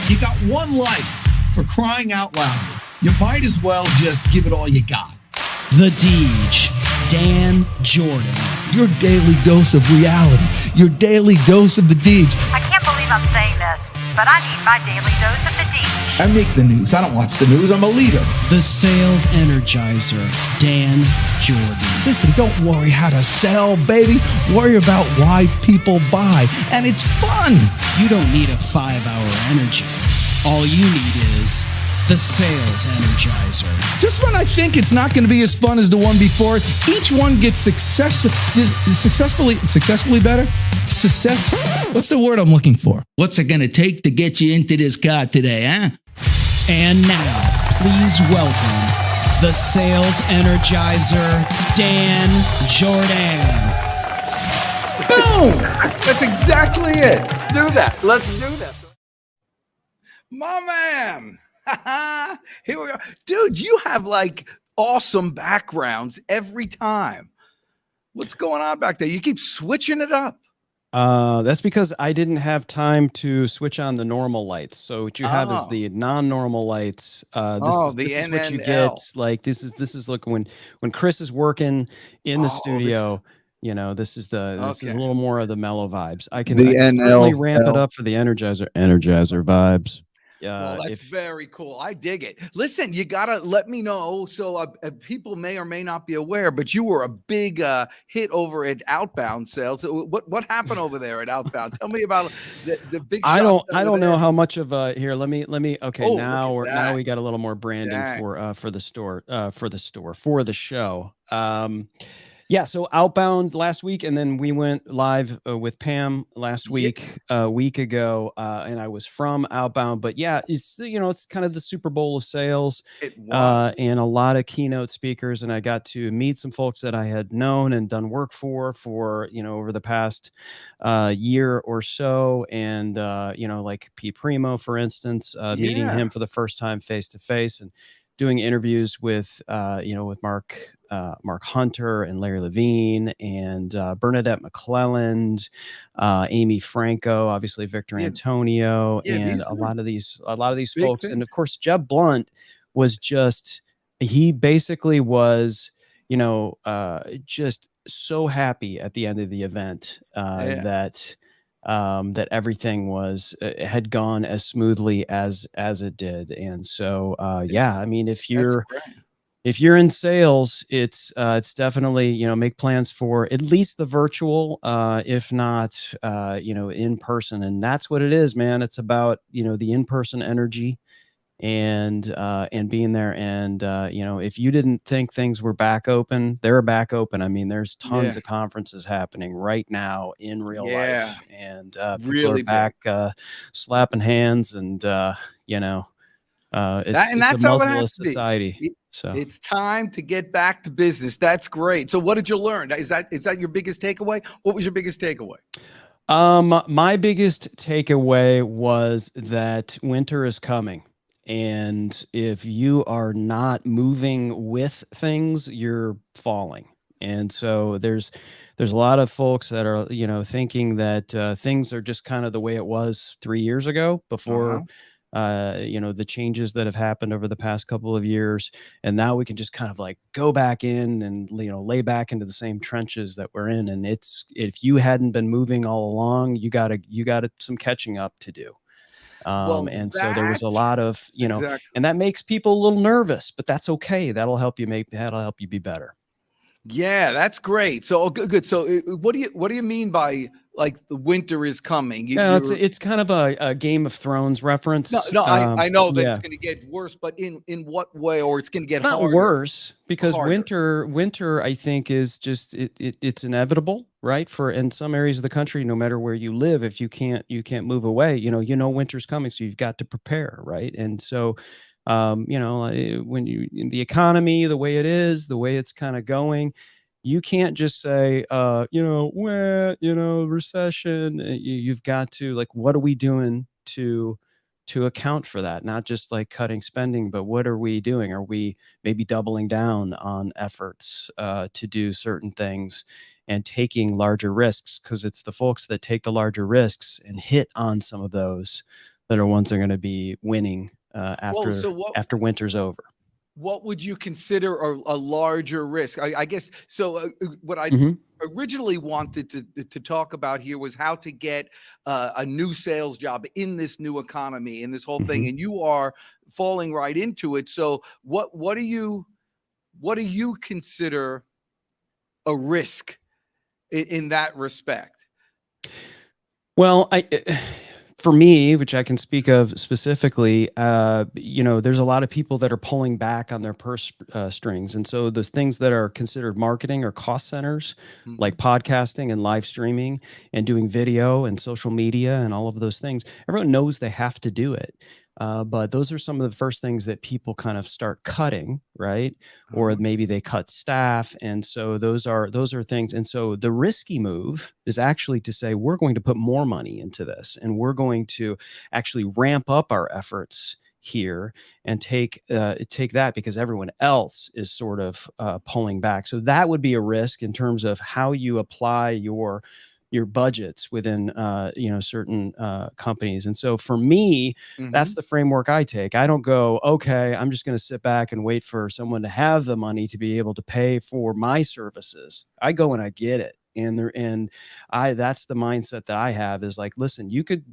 You got one life, for crying out loud. You might as well just give it all you got. The Deej, Dan Jourdan. Your daily dose of reality. Your daily dose of the Deej. I can't believe I'm saying this, but I need my daily dose of the Deej. I make the news. I don't watch the news. I'm a leader. The Sales Energizer, Dan Jourdan. Listen, don't worry how to sell, baby. Worry about why people buy. And it's fun. You don't need a 5-hour energy. All you need is the Sales Energizer. Just when I think it's not going to be as fun as the one before, each one gets successfully better. Success. What's the word I'm looking for? What's it going to take to get you into this car today, huh? And now, please welcome the Sales Energizer, Dan Jourdan. Boom! That's exactly it. Do that. Let's do that. My man. Here we are. Dude, you have like awesome backgrounds every time. What's going on back there? You keep switching it up. That's because I didn't have time to switch on the normal lights. So what you have is the non-normal lights. This is what you get. Like this is look when Chris is working in the studio. You know, this is a little more of the mellow vibes. I can really ramp it up for the Energizer vibes. Well, that's very cool. I dig it. Listen, you gotta let me know. So people may or may not be aware, but you were a big hit over at Outbound Sales. What happened over there at Outbound? Tell me about the big. I don't know how much of here. Let me. Okay, oh, now we got a little more branding for the show. Yeah, so Outbound last week, and then we went live with Pam last week, a week ago, and I was from Outbound. But yeah, it's it's kind of the Super Bowl of sales, and a lot of keynote speakers, and I got to meet some folks that I had known and done work for over the past year or so, and like P. Primo, for instance, meeting him for the first time face to face, and doing interviews with with Mark Hunter and Larry Levine and Bernadette McClelland, Amy Franco, obviously Victor Antonio, and a lot of these folks. And of course, Jeb Blunt was he basically was, just so happy at the end of the event that everything had gone as smoothly as it did. And so, I mean, if you're in sales, it's definitely, make plans for at least the virtual, if not, in person. And that's what it is, man. It's about, the in-person energy and being there. And, if you didn't think things were back open, they're back open. I mean, there's tons of conferences happening right now in real life, and people really are back slapping hands, and, it's a muzzleless society. So it's time to get back to business. That's great. So what did you learn? Is that your biggest takeaway? What was your biggest takeaway? My biggest takeaway was that winter is coming. And if you are not moving with things, you're falling. And so there's a lot of folks that are, thinking that things are just kind of the way it was 3 years ago before the changes that have happened over the past couple of years. And now we can just kind of like go back in and, lay back into the same trenches that we're in. And if you hadn't been moving all along, you got some catching up to do. So there was a lot of, and that makes people a little nervous, but that's okay. That'll help you be better. Yeah, that's great. So good. So what do you mean by like the winter is coming? It's kind of a Game of Thrones reference. No, I know that it's going to get worse, but in what way? Or it's going to get not harder, worse, because winter I think is just it's inevitable, right? For in some areas of the country, no matter where you live, if you can't move away, winter's coming, so you've got to prepare, right? And so when in the economy, the way it is, the way it's kind of going, you can't just say, recession. You've got to, like, what are we doing to account for that? Not just like cutting spending, but what are we doing? Are we maybe doubling down on efforts to do certain things and taking larger risks? Because it's the folks that take the larger risks and hit on some of those that are ones that are going to be winning after so what after winter's over. what would you consider a larger risk? I guess so. What I Mhm. originally wanted to talk about here was how to get a new sales job in this new economy, in this whole thing, Mhm. and you are falling right into it. So what do you consider a risk in that respect? Well, for me, which I can speak of specifically, there's a lot of people that are pulling back on their purse strings, and so those things that are considered marketing or cost centers, like Mhm. podcasting and live streaming and doing video and social media and all of those things, everyone knows they have to do it. But those are some of the first things that people kind of start cutting, right? Or Uh-huh. maybe they cut staff, and so those are things. And so the risky move is actually to say we're going to put more money into this, and we're going to actually ramp up our efforts here and take that because everyone else is sort of pulling back. So that would be a risk in terms of how you apply your budgets within certain companies. And so for me, that's Mhm. the framework I take. I don't go, okay, I'm just going to sit back and wait for someone to have the money to be able to pay for my services. I go and I get it. That's the mindset that I have is like, listen, you could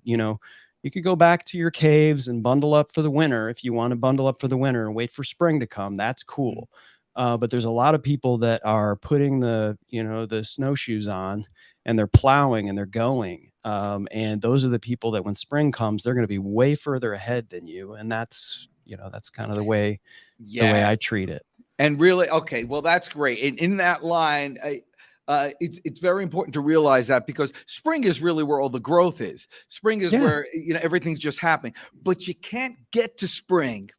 go back to your caves and bundle up for the winter if you want to bundle up for the winter and wait for spring to come. That's cool. But there's a lot of people that are putting the snowshoes on and they're plowing and they're going. And those are the people that when spring comes, they're going to be way further ahead than you. And that's kind of the way I Yes. treat it. And really, okay, well, that's great. And in that line, it's very important to realize that because spring is really where all the growth is. Spring is Yeah. where everything's just happening. But you can't get to spring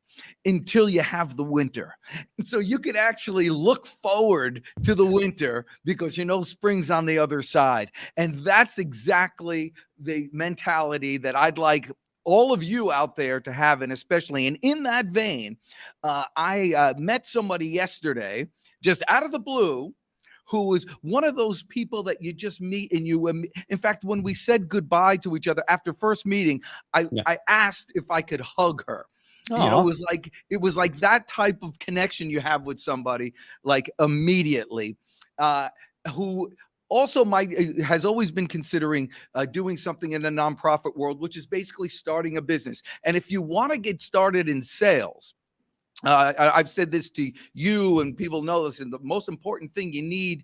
until you have the winter. And so you can actually look forward to the winter because spring's on the other side. And that's exactly the mentality that I'd like all of you out there to have, and especially, and in that vein, I met somebody yesterday, just out of the blue, who was one of those people that you just meet and in fact, when we said goodbye to each other after first meeting, Yeah. I asked if I could hug her. Aw. It was like that type of connection you have with somebody, like immediately, who also has always been considering doing something in the nonprofit world, which is basically starting a business. And if you want to get started in sales, I've said this to you and people know this, and the most important thing you need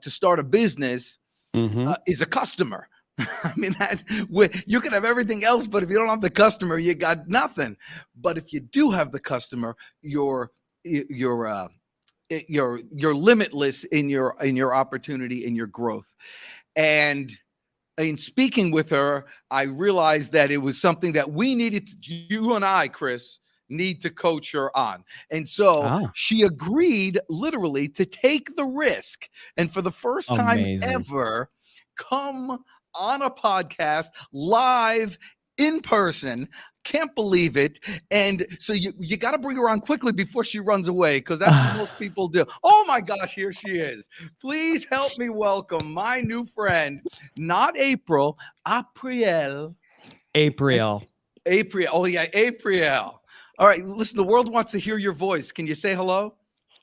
to start a business is a customer. I mean, you can have everything else, but if you don't have the customer, you got nothing. But if you do have the customer, you're limitless in your opportunity, in your growth. And in speaking with her, I realized that it was something that we needed you and I, Chris, need to coach her on. And so she agreed literally to take the risk and for the first time ever come on a podcast live in person. Can't believe it. And so you got to bring her on quickly before she runs away, because that's what most people do. Oh my gosh, here she is. Please help me welcome my new friend, not April, April. April. Oh yeah, April. All right, listen, the world wants to hear your voice. Can you say hello?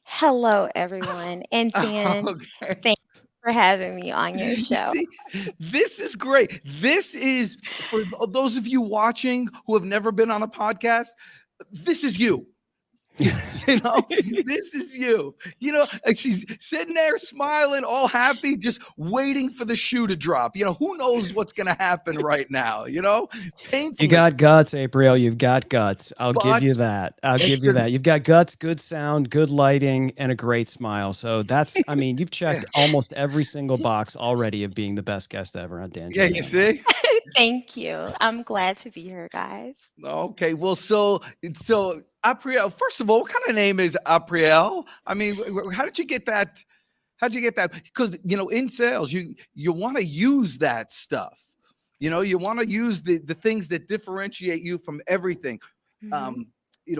Hello, everyone. And Dan, Okay. thank you for having me on your You show. see, this is great. This is for those of you watching who have never been on a podcast. This is you. This is you. And she's sitting there smiling, all happy, just waiting for the shoe to drop. Who knows what's going to happen right now? Painful. You got guts, April. You've got guts. I'll give you that. You've got guts, good sound, good lighting, and a great smile. So you've checked almost every single box already of being the best guest ever on Dan. Yeah, you see? Thank you. I'm glad to be here, guys. Okay, well, so April, first of all, what kind of name is April? I mean, how did you get that? How'd you get that? Because in sales, you want to use that stuff. You want to use the things that differentiate you from everything. Mhm.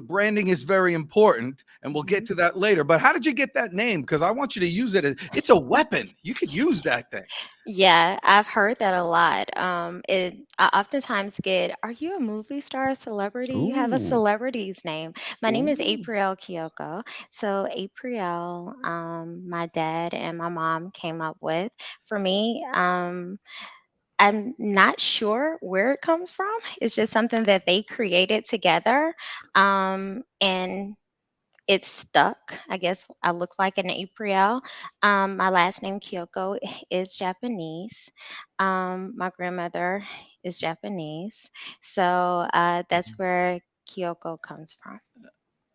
branding is very important, and we'll get to that later. But how did you get that name? Because I want you to use it as it's a weapon. You could use that thing. Yeah, I've heard that a lot. I oftentimes get, "Are you a movie star, celebrity? You have a Ooh. celebrity's name." My name is Ooh. April Kyoko. So April, my dad and my mom came up with. For me, I'm not sure where it comes from. It's just something that they created together. And it stuck. I guess I look like an April. My last name Kyoko is Japanese. My grandmother is Japanese. So that's where Kyoko comes from.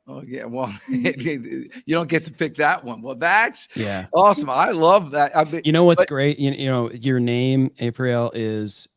Oh yeah, well, Mhm. you don't get to pick that one. Well, that's Yeah. awesome. I love that. I mean, You know what's but great? You know, your name, April, is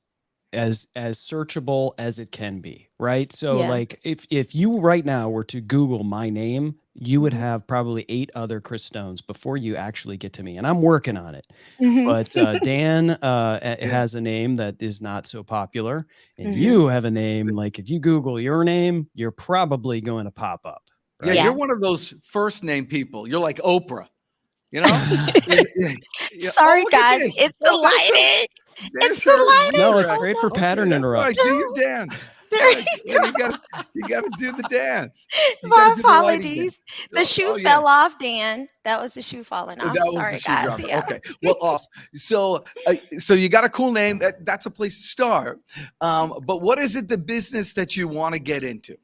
as searchable as it can be, right? So Yeah. like if you right now were to Google my name, you would Mhm. have probably 8 other Chris Stones before you actually get to me. And I'm working on it. Mhm. But Dan yeah, has a name that is not so popular, and Mhm. you have a name like if you Google your name, you're probably going to pop up, yeah, right? you're Yeah. one of those first name people. You're like Oprah, you know? Oh, Sorry, look at guys. this. It's Oh, there's her. delighted. It's There's her delighted. No, it's V-Rex. great for Hold on. Okay, pattern that's right. Do interruption. your dance. There Yeah, you go. you gotta do the dance. You gotta My do the lighting dance. apologies. The Oh, shoe oh yeah. fell off, Dan. That was the shoe falling off. That was the Sorry, shoe guys. dropper. Yeah. Okay. Well, awesome. So you got a cool name. That's a place to start. But what is it, the business that you want to get into?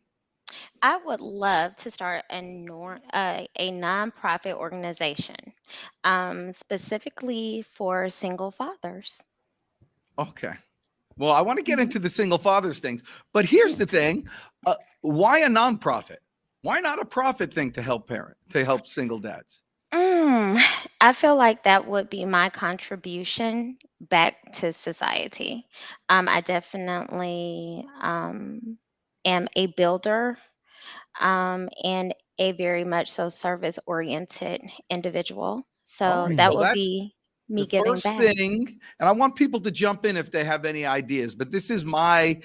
I would love to start a nonprofit organization, specifically for single fathers. Okay. Well, I want to get Mhm. into the single fathers things, but here's the thing: why a nonprofit? Why not a profit thing to help single dads? Mm, I feel like that would be my contribution back to society. I definitely am a builder, and a very much so service oriented individual. All So right. that Well, would that's be the me giving first back. thing, and I want people to jump in if they have any ideas. But this is my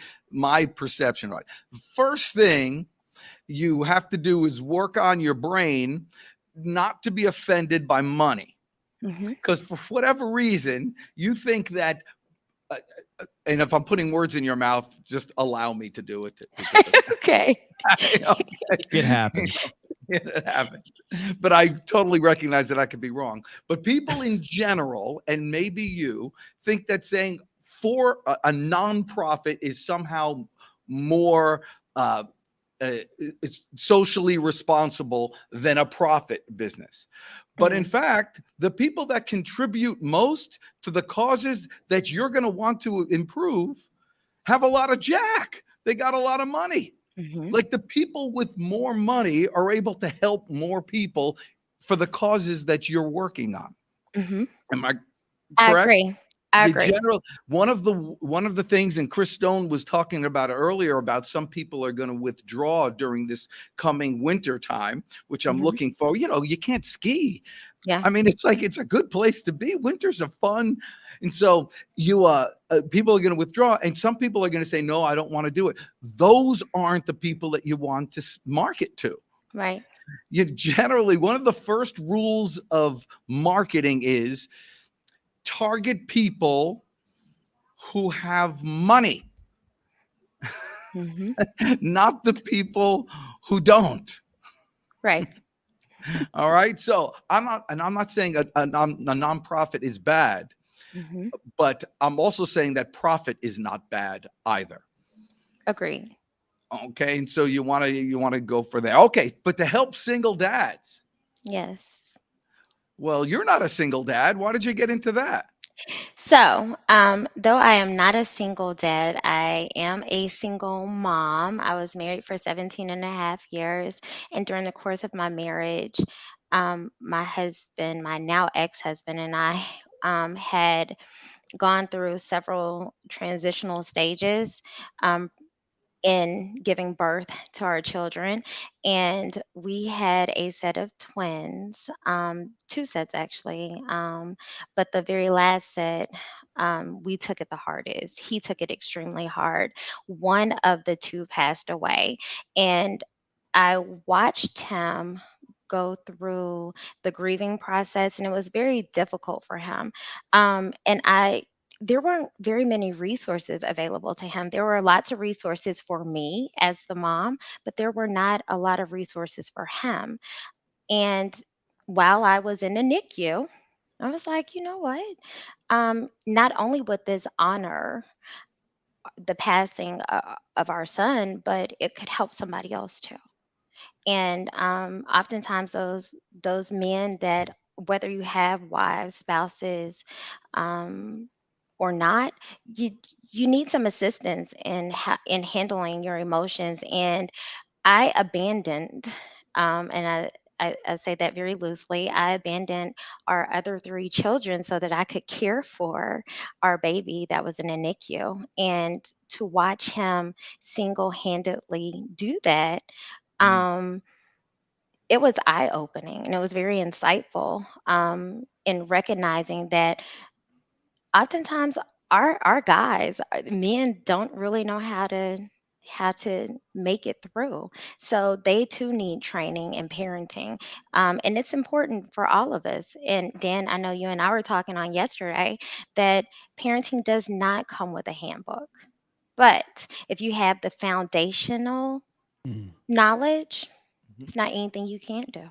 perception. Right. First thing you have to do is work on your brain not to be offended by money. Hmm. Because for whatever reason, you think that, uh, and if I'm putting words in your mouth, just allow me to do it because Okay. It okay. happens. It happens. But I totally recognize that I could be wrong. But people in general, and maybe you, think that saying for a nonprofit is somehow more uh, it's socially responsible than a profit business. But in Mm, fact, the people that contribute most to the causes that you're going to want to improve have a lot of jack. They got a lot of money. mhm, Like the people with more money are able to help more people for the causes that you're working on. mhm. Am I I correct? agree. I The agree. general one of the things, and Chris Stone was talking about it earlier, about some people are going to withdraw during this coming winter time, which I'm Mhm. looking for. You can't ski. Yeah. I mean, it's like it's a good place to be. Winters are fun. And so people are going to withdraw, and some people are going to say, no, I don't want to do it. Those aren't the people that you want to market to. Right. You generally, one of the first rules of marketing is target people who have money, Mhm. not the people who don't. Right. All right. So I'm not saying a nonprofit is bad, Mhm. but I'm also saying that profit is not bad either. Agreed. Okay. And so you want to go for that. Okay. But to help single dads, Yes. well, you're not a single dad. Why did you get into that? So, though I am not a single dad, I am a single mom. I was married for 17 and a half years. And during the course of my marriage, my husband, my now ex-husband, and I had gone through several transitional stages. Um, in giving birth to our children. And we had a set of twins, two sets actually. But the very last set, we took it the hardest. He took it extremely hard. One of the two passed away. And I watched him go through the grieving process, and it was very difficult for him. And there weren't very many resources available to him. There were lots of resources for me as the mom, but there were not a lot of resources for him. And while I was in the NICU, I was like, you know what? Not only would this honor the passing of our son, but it could help somebody else too. And oftentimes those men that, whether you have wives, spouses, um, or not, you you need some assistance in handling your emotions. And I abandoned, and I say that very loosely. I abandoned our other three children so that I could care for our baby that was in a NICU. And to watch him single-handedly do that, Mm. um, it was eye-opening, and it was very insightful, in recognizing that oftentimes our guys, men don't really know how to make it through. So they too need training and parenting. And it's important for all of us. And Dan, I know you and I were talking on yesterday that parenting does not come with a handbook. But if you have the foundational Mm. knowledge, Mhm. it's not anything you can't do.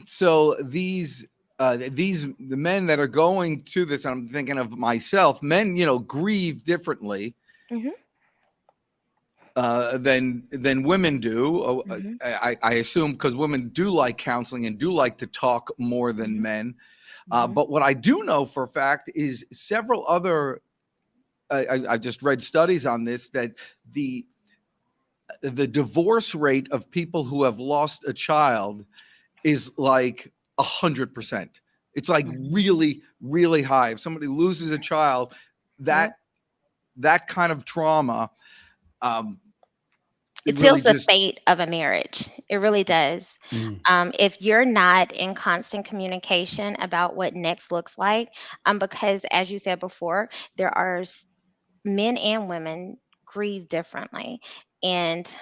So the men that are going to this, I'm thinking of myself, men, grieve differently Hmm. than women do. Hmm. I assume, because women do like counseling and do like to talk more than Hmm. men. Hmm. But what I do know for a fact is several other. I just read studies on this, that the divorce rate of people who have lost a child is like 100%. It's like Hmm. really, really high. If somebody loses a child, Yep. that kind of trauma, um, it It really seals the just fate of a marriage. It really does. Mm. If you're not in constant communication about what next looks like, because as you said before, there are men and women grieve differently, and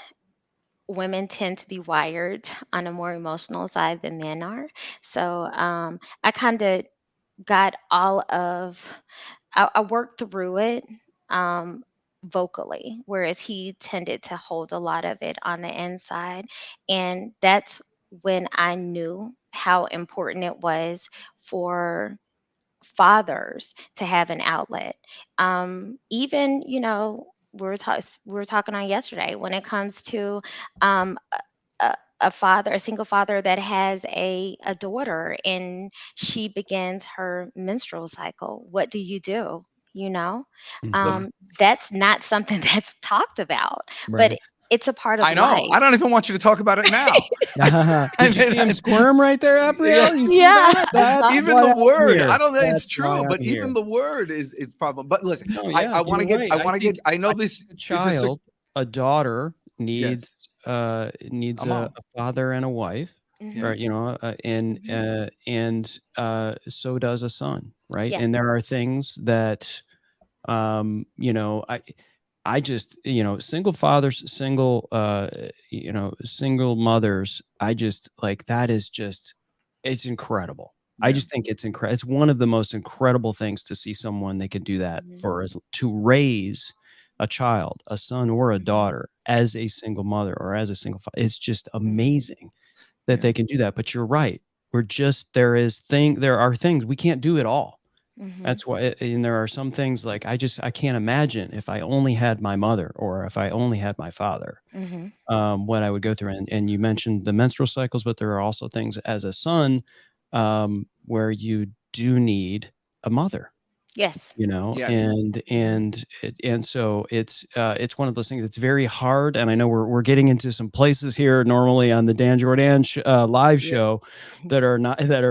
women tend to be wired on a more emotional side than men are. So I kind of got all of I worked through it um, vocally, whereas he tended to hold a lot of it on the inside. And that's when I knew how important it was for fathers to have an outlet. Even, we were talking on yesterday when it comes to um, a single father that has a daughter and she begins her menstrual cycle. What do you do? You know, Mhm. um, that's not something that's talked about, but Right. it's a part of I know. I life. don't even want you to talk about it now. I Did you mean, see him squirm right there, yeah. Abrielle? You see Yeah. that? That's Even why the I'm word, I here. don't know, it's That's why true, I'm but even here. the word is problem. But listen, No, I, yeah, I want you're to get, right. I want to get, I know I think this a is child, a daughter yes, needs a a mom. father and a wife, Yeah. Hmm. or Hmm. and so does a son, right? Yes. And there are things that I just, single fathers, single mothers, I just like that is just, it's incredible. I Yeah. just think it's incredible. It's one of the most incredible things to see someone that can do that Hmm. for to raise a child, a son or a Hmm. daughter as a single mother or as a single father. It's just Hmm. amazing that Yeah. they can do that. But you're right. There are things we can't do it all. Hmm. That's why, and there are some things like I can't imagine if I only had my mother or if I only had my father, Hmm. what I would go through. And you mentioned the menstrual cycles, but there are also things as a son, where you do need a mother, Yes. Yes. and so it's one of those things that's very hard. And I know we're getting into some places here normally on the Dan Jourdan live Yeah. show that are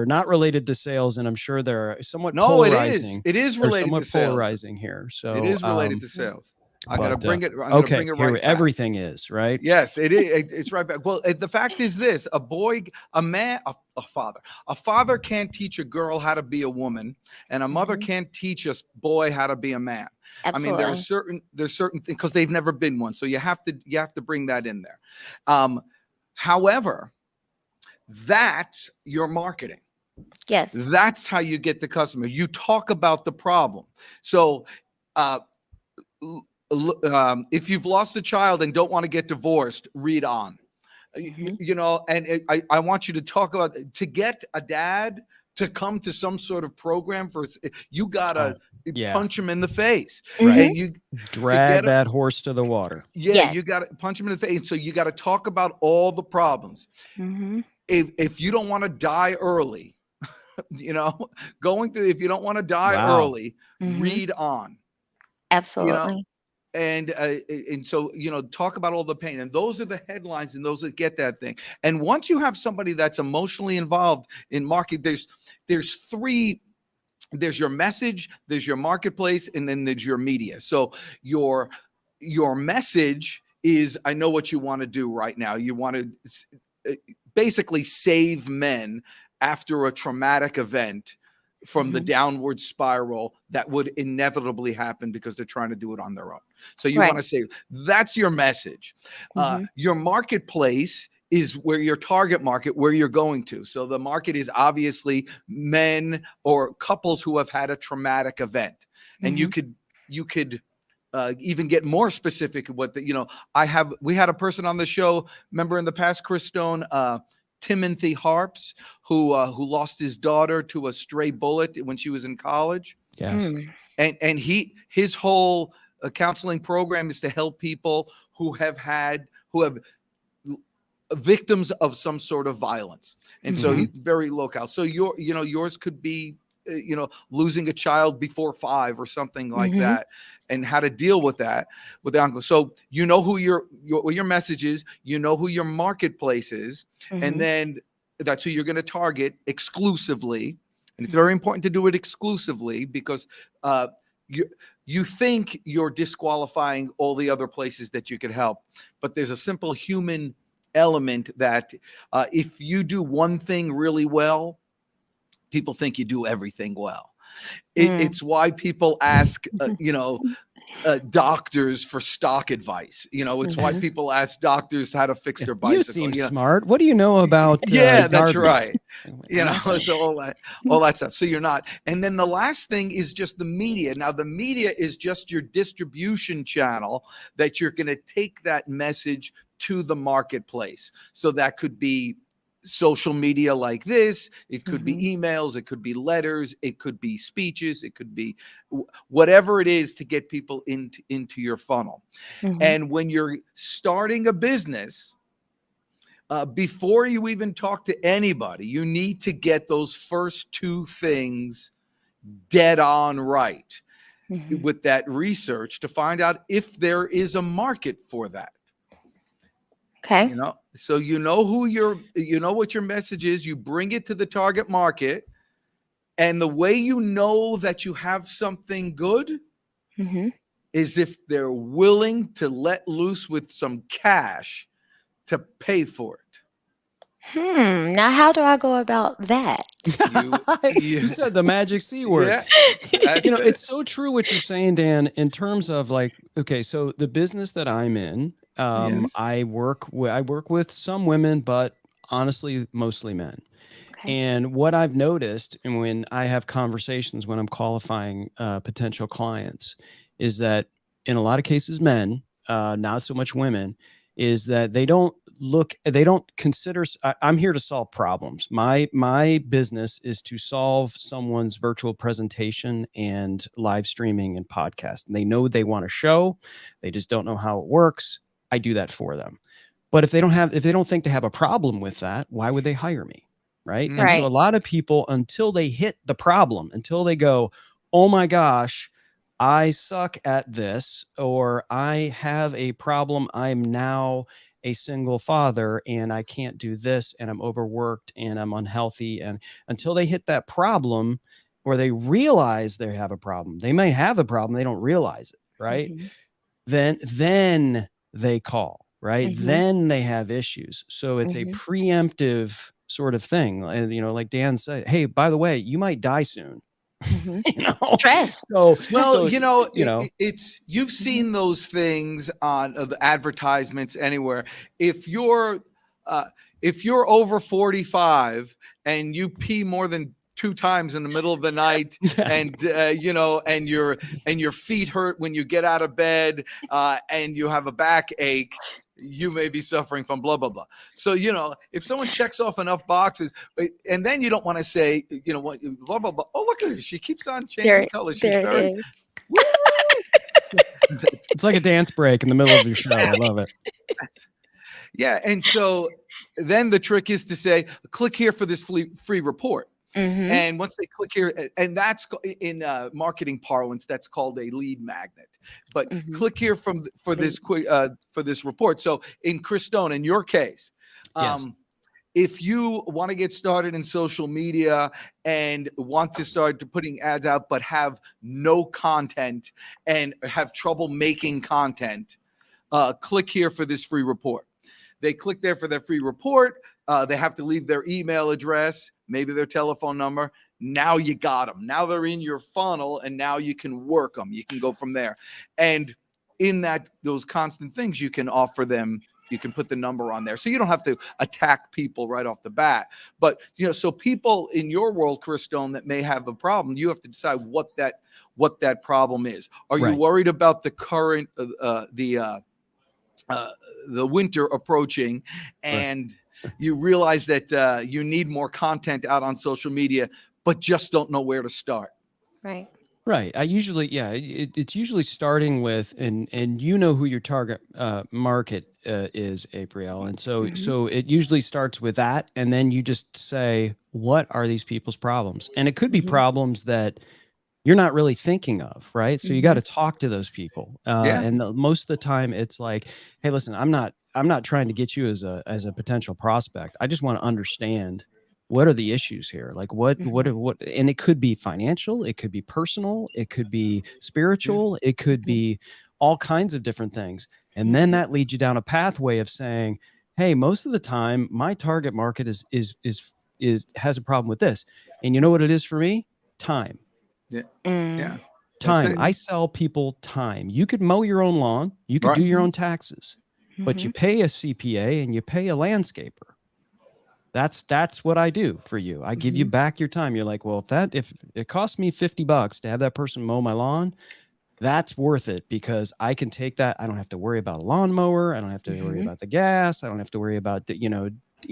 not related to sales, and I'm sure they're somewhat No, it is. polarizing. It is They're related to somewhat sales. polarizing here. It So is related to sales. I'm going to But bring it. I'm going to okay, bring it here right back. everything is right. Yes, it is. It's right back. Well, the fact is this: a man, a father can't teach a girl how to be a woman, and a mother can't teach a boy how to be a man. I mean, Absolutely. there's certain things because they've never been one, so you have to bring that in there. However, that's your marketing. Yes. That's how you get the customer. You talk about the problem. So, if you've lost a child and don't want to get divorced, read on. You know, and I want you to talk about to get a dad to come to some sort of program for you gotta punch him in the face, Right. and you Drag that horse to the water. Yeah, you gotta punch him in the face. So you gotta talk about all the problems. If you don't want to die early, you know, if you don't want to die early, read on. Absolutely. You know, and so, you know, talk about all the pain, and those are the headlines and those that get that thing. And once you have somebody that's emotionally involved in market, there's three. There's your message, there's your marketplace, and then there's your media. So your message is, I know what you want to do right now. You want to basically save men after a traumatic event from the downward spiral that would inevitably happen because they're trying to do it on their own. So you want to say that's your message. Your marketplace is where your target market, where you're going to. So the market is obviously men or couples who have had a traumatic event. And you could even get more specific. We had a person on the show, remember in the past, Chris Stone, Timothy Harps, who lost his daughter to a stray bullet when she was in college. Yes. And his whole counseling program is to help people who have victims of some sort of violence. And so he's very local. So yours could be losing a child before 5 or something like that, and how to deal with that with the uncle. So you know who your message is, you know who your marketplace is, and then that's who you're going to target exclusively. And it's very important to do it exclusively because you think you're disqualifying all the other places that you could help, but there's a simple human element that if you do one thing really well, people think you do everything well. It's why people ask, doctors for stock advice. It's why people ask doctors how to fix their bicycle. You seem smart. What do you know about? That's gardens? right. So all that stuff. So you're not. And then the last thing is just the media. Now the media is just your distribution channel that you're going to take that message to the marketplace. So that could be social media like this, it could be emails, it could be letters, it could be speeches, it could be whatever it is to get people into your funnel. And when you're starting a business, before you even talk to anybody, you need to get those first 2 things dead on right with that research to find out if there is a market for that. Okay. So what your message is, you bring it to the target market, and the way you know that you have something good is if they're willing to let loose with some cash to pay for it. Now how do I go about that? You said the magic C word. Yeah, it's so true what you're saying, Dan, in terms of okay, so the business that I'm in, I work with some women, but honestly, mostly men. Okay. And what I've noticed, and when I have conversations when I'm qualifying potential clients, is that in a lot of cases, men, not so much women, is that they don't consider. I'm here to solve problems. My business is to solve someone's virtual presentation and live streaming and podcast. And they know they want a show, they just don't know how it works. I do that for them. But if they don't think they have a problem with that, why would they hire me? Right. And so a lot of people, until they hit the problem, until they go, oh my gosh, I suck at this, or I have a problem, I'm now a single father and I can't do this, and I'm overworked and I'm unhealthy. And until they hit that problem, or they realize they have a problem, they may have a problem, they don't realize it. Right. then they call, right? Mhm. Then they have issues. So it's a Mhm. preemptive sort of thing. And, like Dan said, hey, by the way, you might die soon. Mhm. you know, Stress. so Well, so it's you've Mhm. seen those things on the advertisements anywhere. If you're over 45 and you pee more than 2 times in the middle of the night, yeah, and and your feet hurt when you get out of bed, and you have a backache, you may be suffering from blah blah blah. So if someone checks off enough boxes, and then you don't want to say, what, blah blah blah. Oh, look at her, she keeps on changing colors. She's There it very is. woo. it's like a dance break in the middle of your show. I love it. Yeah, and so then the trick is to say, click here for this free report. Mhm. And once they click here, and that's in marketing parlance, that's called a lead magnet. But Mhm. click here for this quick for this report. So in Chris Stone, in your case, Yes. if you want to get started in social media and want to start putting ads out, but have no content and have trouble making content, click here for this free report. They click there for their free report. They have to leave their email address, maybe their telephone number. Now you got them. Now they're in your funnel, and now you can work them. You can go from there. And in those constant things, you can offer them. You can put the number on there, so you don't have to attack people right off the bat. But so people in your world, Chris Stone, that may have a problem, you have to decide what that problem is. Are you Right. worried about the current the winter approaching, and you realize that you need more content out on social media, but just don't know where to start? Right. Right. I usually, it's usually starting with, and who your target market is, April. And so, Mhm. so it usually starts with that. And then you just say, what are these people's problems? And it could be Mhm. problems that you're not really thinking of, right? So you got Mhm. to talk to those people. Yeah. And most of the time it's like, hey, listen, I'm not trying to get you as a potential prospect. I just want to understand, what are the issues here? Like what, Mhm. and it could be financial, it could be personal, it could be spiritual, it could Mhm. be all kinds of different things. And then Mhm. that leads you down a pathway of saying, hey, most of the time my target market is has a problem with this. And you know what it is for me? Time. Yeah. Mm. Yeah. That's Time. it. I sell people time. You could mow your own lawn, you could do Right. your own taxes, but you Mhm. pay a CPA and you pay a landscaper. That's what I do for you. I give you Mhm. back your time. You're like, well, if it costs me $50 to have that person mow my lawn, that's worth it, because I can take that. I don't have to worry about a lawnmower. I don't have to worry Mhm. about the gas. I don't have to worry about I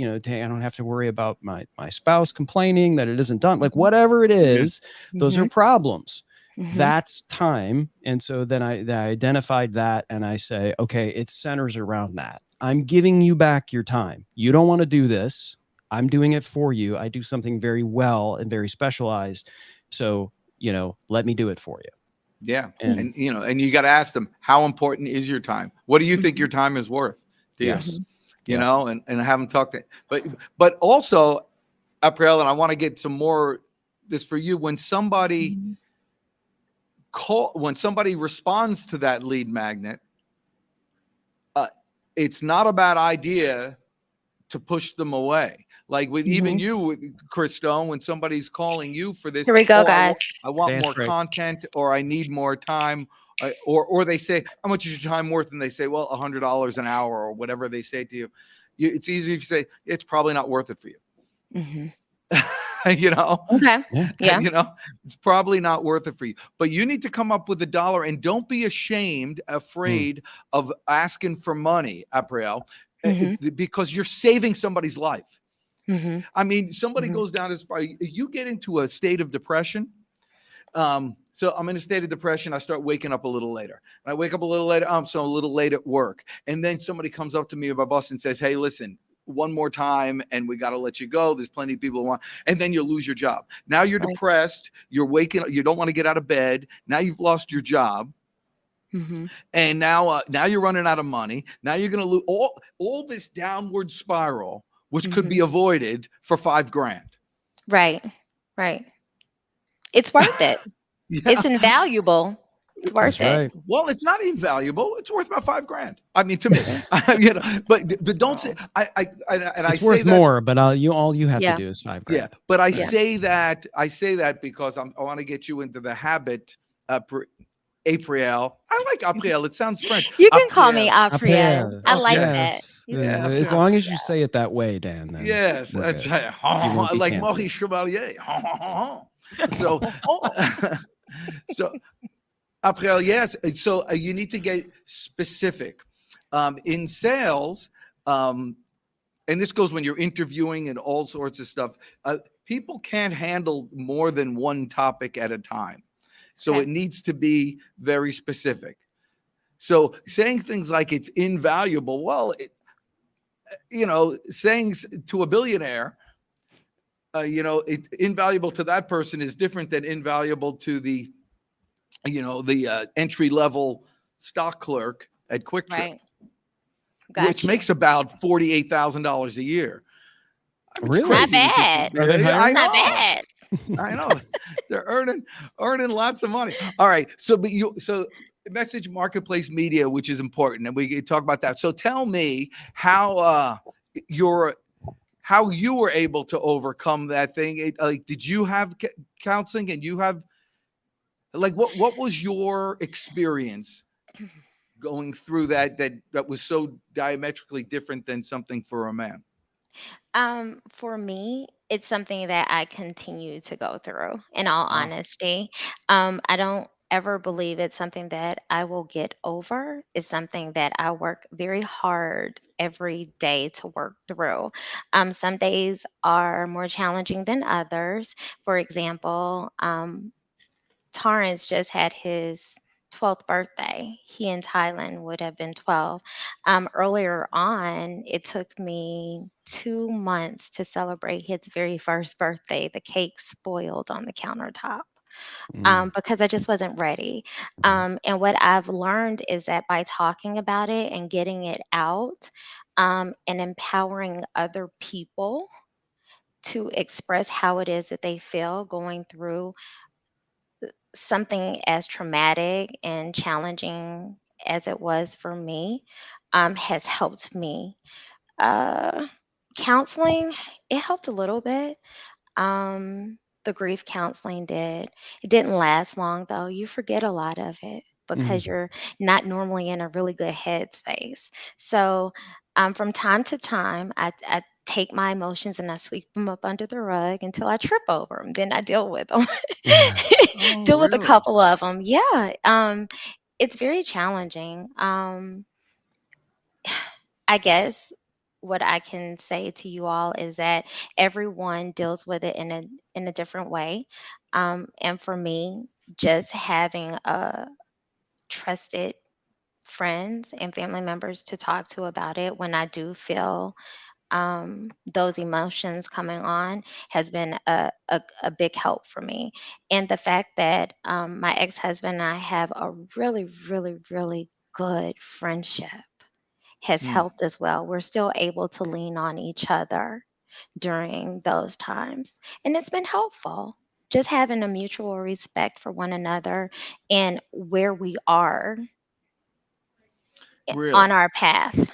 don't have to worry about my spouse complaining that it isn't done. Like whatever it Yeah. is, those are Mhm. problems. Mhm. That's time. And so then I identified that, and I say, okay, it centers around that. I'm giving you back your time. You don't want to do this. I'm doing it for you. I do something very well and very specialized. So, let me do it for you. Yeah. And And you got to ask them, how important is your time? What do you think your time is worth to you? yes. And have them talk to, but also, April, and I want to get some more this for you. When somebody responds to that lead magnet, it's not a bad idea to push them away. Like with even Mhm. you, with Chris Stone, when somebody's calling you for this, Here we go, oh, guys. I want Dance more break. content, or I need more time, or they say, how much is your time worth? And they say, well, $100 an hour, or whatever they say to you. It's easy if you say, it's probably not worth it for you. Mhm. Okay. Yeah. Yeah. It's probably not worth it for you, but you need to come up with $1, and don't be afraid of asking for money, April, Mhm. because you're saving somebody's life. Mhm. I mean, somebody Mhm. goes down as far, you get into a state of depression. So I'm in a state of depression. I start waking up a little later, and I wake up a little later. So a little late at work. And then somebody comes up to me, my boss, and says, hey, listen, one more time, and we got to let you go. There's plenty of people who want, and then you lose your job. Now you're Right. depressed. You're waking up. You don't want to get out of bed. Now you've lost your job. Mhm. And now you're running out of money. Now you're going to lose all this downward spiral, which could be Mhm. avoided for $5,000. Right. Right. It's worth it. Yeah. It's invaluable. It's worth That's it. right. Well, it's not invaluable. It's worth about $5,000. I mean, to me, but don't say I It's say worth that, more, but all you have Yeah. to do is $5,000. yeah. But I Yeah. say that because I want to get you into the habit. April. I like April. It sounds French. You can call me April. Apriel. I like Okay. that. Yes. You can Yeah, call me As long as you Apriel. say it that way, Dan. Then Yes, we're that's good. right. You won't be Like canceled. Maurice Chevalier. So, so April, yes. So you need to get specific. In sales, and this goes when you're interviewing and all sorts of stuff, people can't handle more than one topic at a time. So Okay. it needs to be very specific. So saying things like it's invaluable, well, saying to a billionaire, invaluable to that person is different than invaluable to the entry level stock clerk at Quick Trip, Right. Got which you. makes about $48,000 a year. I mean, it's Really? Not crazy. bad. Are they Yeah, hiring? Not bad. I know. They're earning lots of money. All right. So message marketplace media, which is important, and we can talk about that. So tell me how you were able to overcome that thing. Did you have counseling, and you have what was your experience going through that was so diametrically different than something for a man? For me, it's something that I continue to go through, in all Ah. honesty. I don't ever believe it's something that I will get over. It's something that I work very hard every day to work through. Some days are more challenging than others. For example, Torrance just had his 12th birthday. He in Thailand would have been 12. Earlier on, it took me 2 months to celebrate his very first birthday. The cake spoiled on the countertop because I just wasn't ready. And what I've learned is that by talking about it and getting it out and empowering other people to express how it is that they feel going through something as traumatic and challenging as it was for me has helped me. Uh, Counseling, it helped a little bit. The grief counseling did. It didn't last long though. You forget a lot of it because you're not normally in a really good headspace. So, from time to time, I take my emotions and I sweep them up under the rug until I trip over them. Then I deal with them. Oh, Deal with a really? couple of them. Yeah. It's very challenging. I guess what I can say to you all is that everyone deals with it in a different way. And for me, just having trusted friends and family members to talk to about it when I do feel those emotions coming on has been a big help for me. And the fact that my ex-husband and I have a really, really, really good friendship has Hmm. helped as well. We're still able to lean on each other during those times. And it's been helpful. Just having a mutual respect for one another and where we are Really? on our path.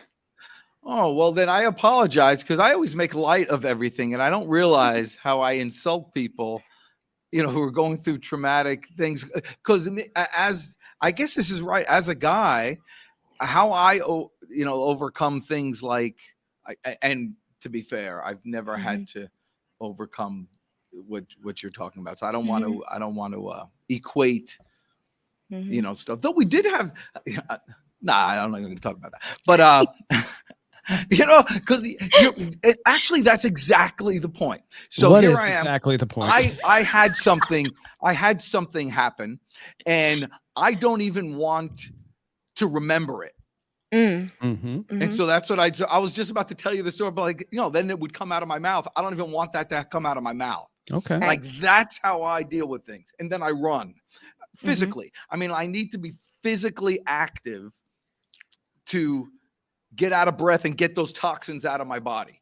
Oh, well, then I apologize because I always make light of everything, and I don't realize how I insult people, who are going through traumatic things. Because as I guess this is right, as a guy, how I overcome things like, and to be fair, I've never had to overcome what you're talking about. So I don't want to equate stuff. Though we did have, I'm not going to talk about that. But because actually that's exactly the point. So what here is I am. exactly the point? I had something happen, and I don't even want to remember it. And so that's what I was just about to tell you the story, but then it would come out of my mouth. I don't even want that to come out of my mouth. Okay. Like that's how I deal with things. And then I run physically. I mean, I need to be physically active to get out of breath and get those toxins out of my body.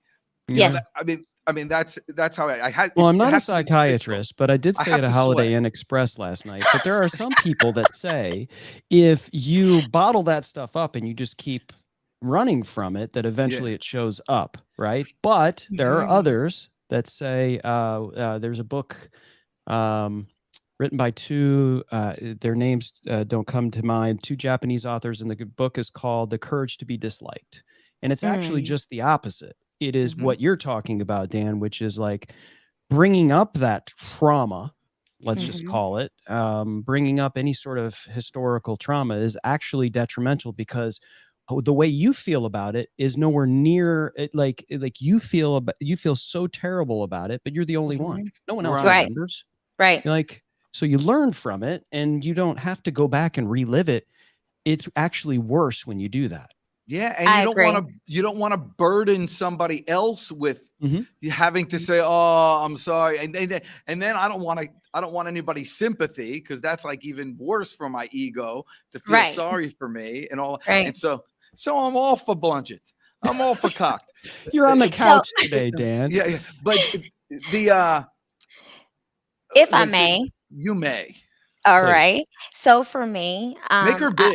Yes. I mean, I mean, that's how I had. Well, I'm it not a has to be physical. psychiatrist, but I did I stay have at a to Holiday sweat. Inn Express last night. But there are some people that say if you bottle that stuff up and you just keep running from it, that eventually it shows up, right? But there are others that say there's a book written by two, their names don't come to mind, two Japanese authors, and the book is called The Courage to be Disliked. And it's actually just the opposite. It is what you're talking about, Dan, which is like bringing up that trauma, let's just call it, bringing up any sort of historical trauma is actually detrimental because the way you feel about it is nowhere near it. Like you feel so terrible about it, but you're the only one. No one else Right. remembers. Right. You're like, so you learn from it and you don't have to go back and relive it. It's actually worse when you do that. Yeah, and I you don't want to burden somebody else with Mhm. you having to say, "Oh, I'm sorry," and then I don't want anybody's sympathy because that's like even worse for my ego to feel Right. sorry for me and all. Right. And so I'm all for blunted. I'm all for cocked. You're on the So- couch today, Dan. Yeah, but the If I let's see, may. you may All Please. right. So for me, make her big.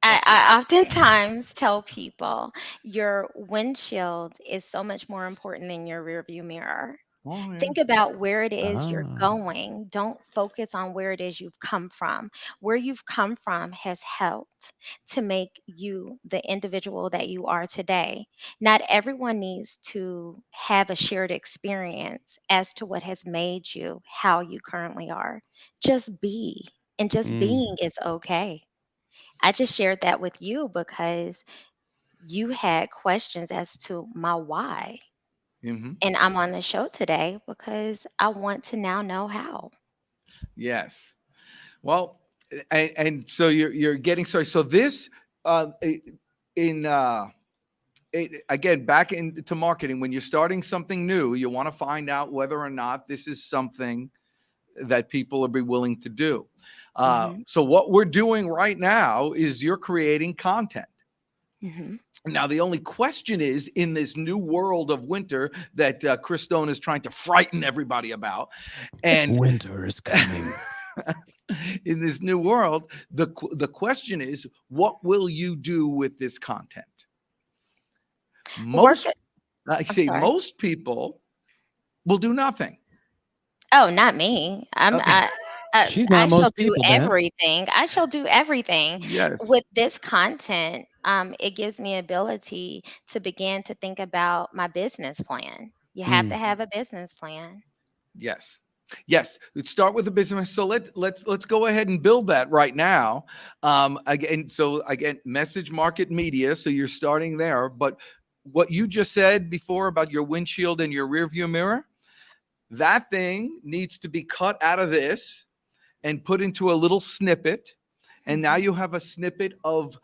I oftentimes tell people your windshield is so much more important than your rearview mirror. Oh, yeah. Think about where it is you're Ah. going. Don't focus on where it is you've come from. Where you've come from has helped to make you the individual that you are today. Not everyone needs to have a shared experience as to what has made you how you currently are. Just be, and just being is okay. I just shared that with you because you had questions as to my why. Mhm. And I'm on the show today because I want to now know how. Yes. Well, and so you're getting sorry. So this in again back into marketing, when you're starting something new, you want to find out whether or not this is something that people will be willing to do. So what we're doing right now is you're creating content. Mhm. Now, the only question is in this new world of winter that Chris Stone is trying to frighten everybody about. And Winter is coming. in this new world, the question is, what will you do with this content? Work it. I say sorry. most people will do nothing. Oh, not me. She's I not shall most do people, Dan. everything. I shall do everything Yes. with this content. It gives me ability to begin to think about my business plan. You have to have a business plan. Yes. Yes. Let's start with the business. So let's go ahead and build that right now. Again, message market media. So you're starting there. But what you just said before about your windshield and your rear view mirror, that thing needs to be cut out of this and put into a little snippet. And now you have a snippet of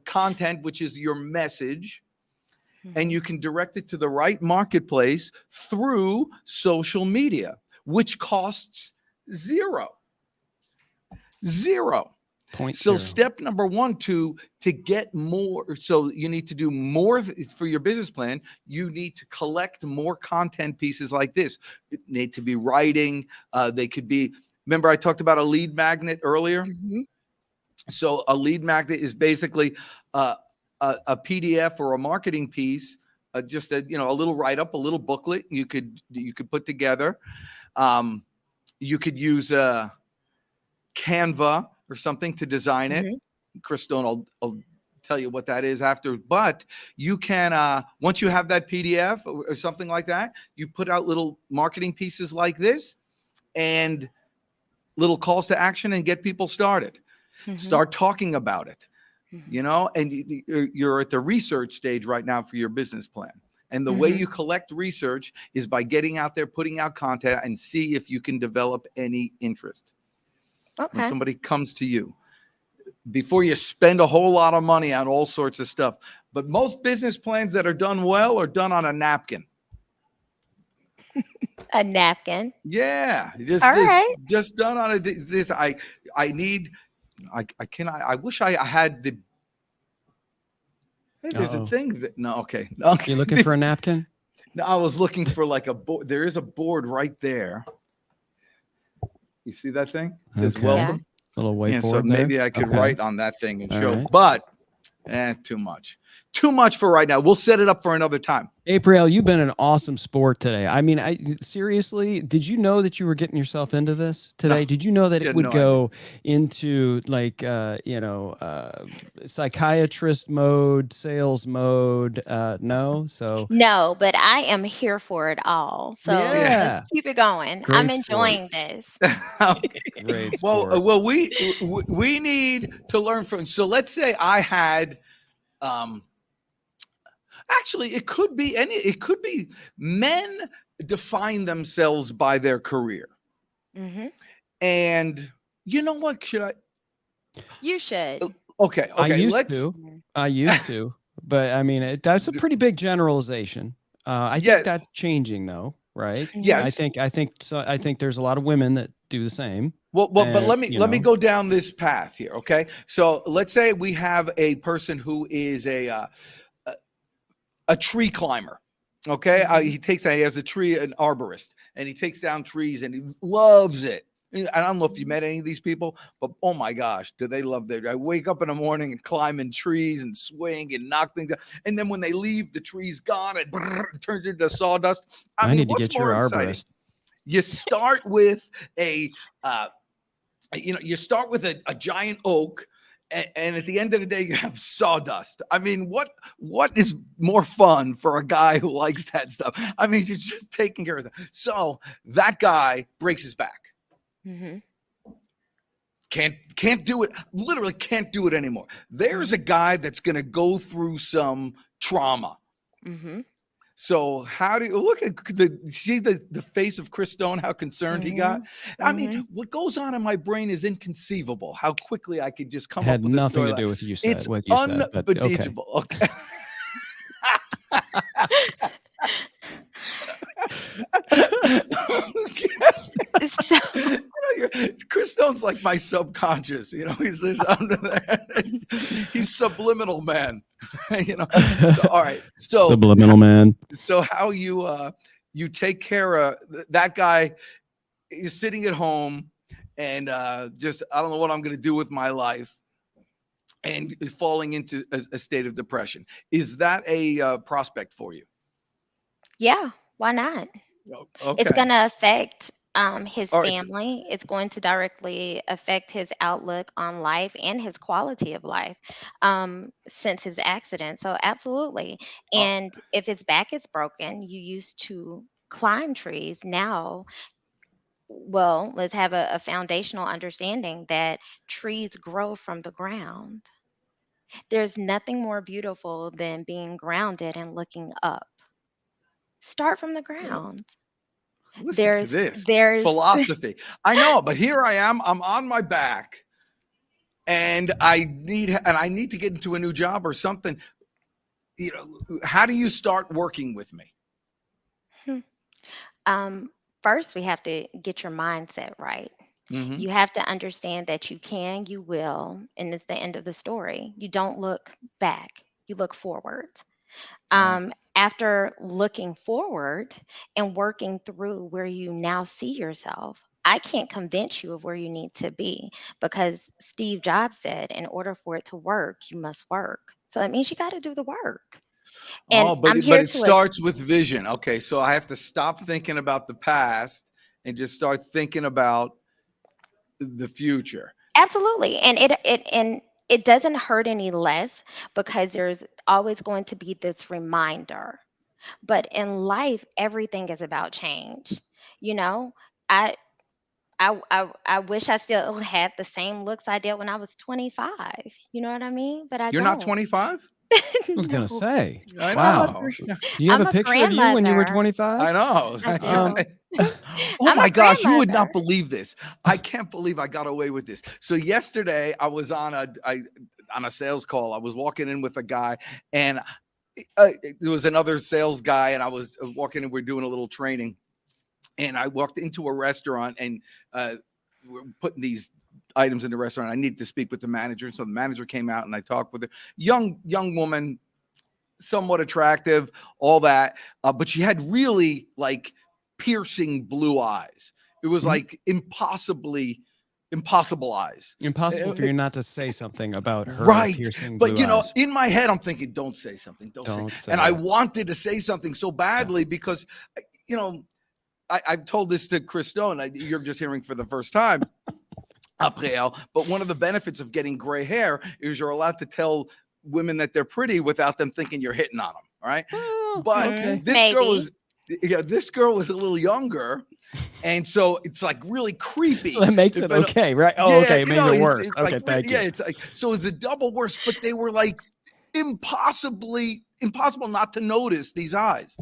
content, which is your message. And you can direct it to the right marketplace through social media, which costs zero. Point So zero. step number one to get more. So you need to do more for your business plan. You need to collect more content pieces like this. You need to be writing. They could be, remember I talked about a lead magnet earlier? So a lead magnet is basically a PDF or a marketing piece, just a little write-up, a little booklet you could put together. You could use Canva or something to design it. Chris Stone, I'll tell you what that is after. But you can, once you have that PDF or something like that, you put out little marketing pieces like this and little calls to action and get people started. Start talking about it, and you're at the research stage right now for your business plan. And the way you collect research is by getting out there, putting out content, and see if you can develop any interest. Okay. When somebody comes to you, before you spend a whole lot of money on all sorts of stuff. But most business plans that are done well are done on a napkin. A napkin. Yeah, All right. just done on this. I wish I had the. Hey, there's a thing that okay. You looking for a napkin? No, I was looking for like a board. There is a board right there. You see that thing? It says Okay. welcome. Little whiteboard Yeah, so there. maybe I could Okay. write on that thing and All show, right. but too much. Too much for right now. We'll set it up for another time. April, you've been an awesome sport today. I mean, seriously, did you know that you were getting yourself into this today? No, Did you know that it had would no go into like, psychiatrist mode, sales mode? No. So No, but I am here for it all. So yeah, let's keep it going. Great I'm sport. enjoying this. Great Well, sport. we need to learn from. So let's say I had, actually, it could be men define themselves by their career, Hmm. and you know what? Should I? You should. Okay, I used Mhm. to, but I mean, that's a pretty big generalization. I Yeah. think that's changing though, right? Yes. I think there's a lot of women that do the same. Well, but let me you know. go down this path here. Okay, so let's say we have a person who is a tree climber. Okay, he has a tree, an arborist, and he takes down trees and he loves it. And I don't know if you met any of these people, but oh my gosh, do they love their? I wake up in the morning and climb in trees and swing and knock things out, and then when they leave, the tree's gone and it turns into sawdust. I mean, need to what's get your more exciting? arborist. You start with you start with a giant oak, and at the end of the day, you have sawdust. I mean, what is more fun for a guy who likes that stuff? I mean, you're just taking care of that. So that guy breaks his back. Hmm. Can't do it. Literally can't do it anymore. There's a guy that's going to go through some trauma. Hmm. So how do you look at see the face of Chris Stone, how concerned he got? I mean, what goes on in my brain is inconceivable. How quickly I could just come Had up with a nothing story to like do with you said. it's What you said, but okay. unbelievable. Okay. So, Chris Stone's like my subconscious, he's just under there. He's subliminal, man. So, all right. So Subliminal man. So how you take care of that guy is sitting at home and just, I don't know what I'm going to do with my life, and is falling into a state of depression. Is that a prospect for you? yeah, why not? Okay. It's going to affect his All right. family. It's going to directly affect his outlook on life and his quality of life since his accident. So, absolutely. And if his back is broken, you used to climb trees. Now, well, let's have a foundational understanding that trees grow from the ground. There's nothing more beautiful than being grounded and looking up. Start from the ground. Listen to There's this there's philosophy. I know, but here I am. I'm on my back, and I need to get into a new job or something. How do you start working with me? first we have to get your mindset right. Mm-hmm. You have to understand that you can, you will, and it's the end of the story. You don't look back, you look forward. After looking forward and working through where you now see yourself, I can't convince you of where you need to be because Steve Jobs said, in order for it to work, you must work. So that means you got to do the work. And But I'm it here to starts with vision. Okay, so I have to stop thinking about the past and just start thinking about the future. absolutely. And it doesn't hurt any less because there's always going to be this reminder. But in life, everything is about change. You know, I I wish I still had the same looks I did when I was 25. You know what I mean? But I You're not don't. 25? I was No. gonna say. I Wow. know. Do you have I'm a a picture of you when you were grandmother. 25? I know. I Um, do. Oh I'm my a gosh, you would grandmother. not believe this. I can't believe I got away with this. So yesterday I was on a sales call. I was walking in with a guy, and there was another sales guy, and I was walking in. We're doing a little training, and I walked into a restaurant, and we're putting these items in the restaurant. I needed to speak with the manager, so the manager came out, and I talked with her. Young woman, somewhat attractive, all that. But she had really like piercing blue eyes. It was like impossible eyes. Impossible for you not to say something about her Right. piercing But, blue eyes. in my head, I'm thinking, don't say something. Don't say. And I wanted to say something so badly because, I've told this to Chris Stone. You're just hearing for the first time. But one of the benefits of getting gray hair is you're allowed to tell women that they're pretty without them thinking you're hitting on them. All right. But this girl was a little younger. And so it's like really creepy. So that makes it okay, right? Oh, okay. It made it worse. Okay, like, thank you. Yeah, it's like, so it's a double worse, but they were like impossible not to notice these eyes.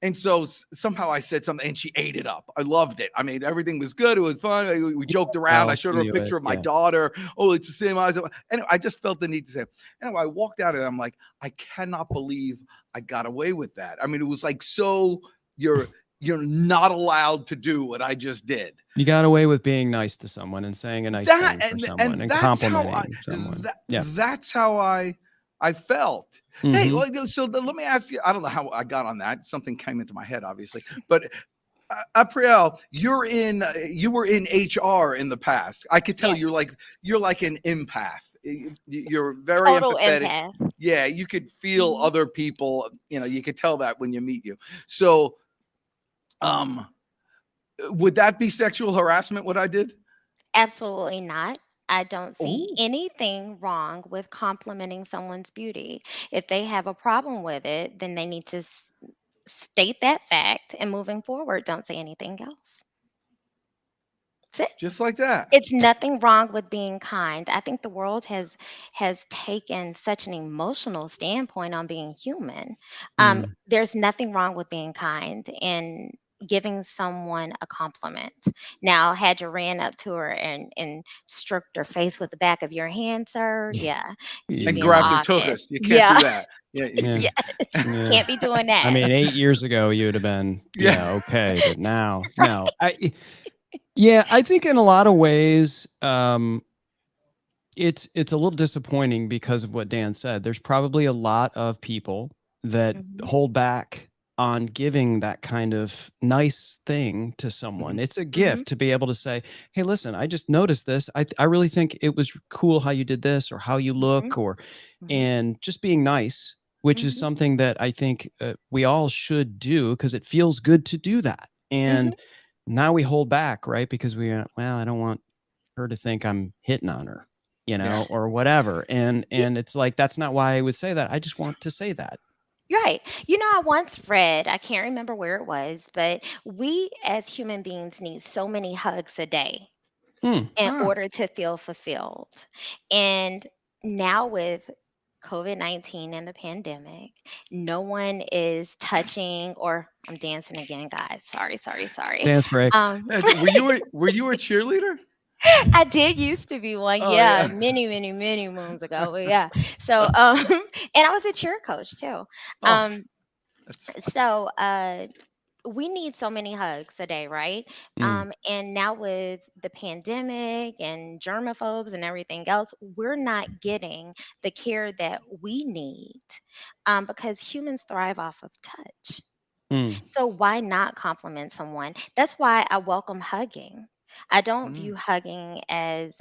And so somehow I said something and she ate it up. I loved it. I mean, everything was good. It was fun. We joked around. I showed her a picture of my daughter. Oh, it's the same eyes. And I just felt the need to say, anyway, I walked out of it. I'm like, I cannot believe I got away with that. I mean, it was like, so you're not allowed to do what I just did. You got away with being nice to someone and saying a nice thing for someone and complimenting someone. That's how I felt. Mm-hmm. Hey, so let me ask you, I don't know how I got on that. Something came into my head, obviously. But Apriel, you were in HR in the past. I could tell you're like an empath. You're very Total empathetic. empath. Yeah, you could feel other people. You could tell that when you meet you. So, would that be sexual harassment? What I did? Absolutely not. I don't see anything wrong with complimenting someone's beauty. If they have a problem with it, then they need to state that fact, and moving forward, don't say anything else. That's it. Just like that. It's nothing wrong with being kind. I think the world has taken such an emotional standpoint on being human. There's nothing wrong with being kind and giving someone a compliment. Now, had you ran up to her and stroked her face with the back of your hand, sir, and grabbed her tuchus. You can't do that. Yes. Can't be doing that. I mean, 8 years ago, you'd have been, okay. But now, no. I think in a lot of ways, it's a little disappointing because of what Dan said. There's probably a lot of people that hold back on giving that kind of nice thing to someone. It's a gift to be able to say, hey, listen, I just noticed this. I really think it was cool how you did this or how you look and just being nice, which is something that I think we all should do because it feels good to do that. And now we hold back, right? Because I don't want her to think I'm hitting on her, or whatever. And it's like, that's not why I would say that. I just want to say that. Right. I once read, I can't remember where it was, but we as human beings need so many hugs a day in order to feel fulfilled. And now with COVID-19 and the pandemic, no one is touching, or I'm dancing again, guys. Sorry. Dance break. Were you a cheerleader? I did used to be one, many moons ago. But so and I was a cheer coach too. So we need so many hugs a day, right? And now with the pandemic and germaphobes and everything else, we're not getting the care that we need because humans thrive off of touch. So why not compliment someone? That's why I welcome hugging. I don't view hugging as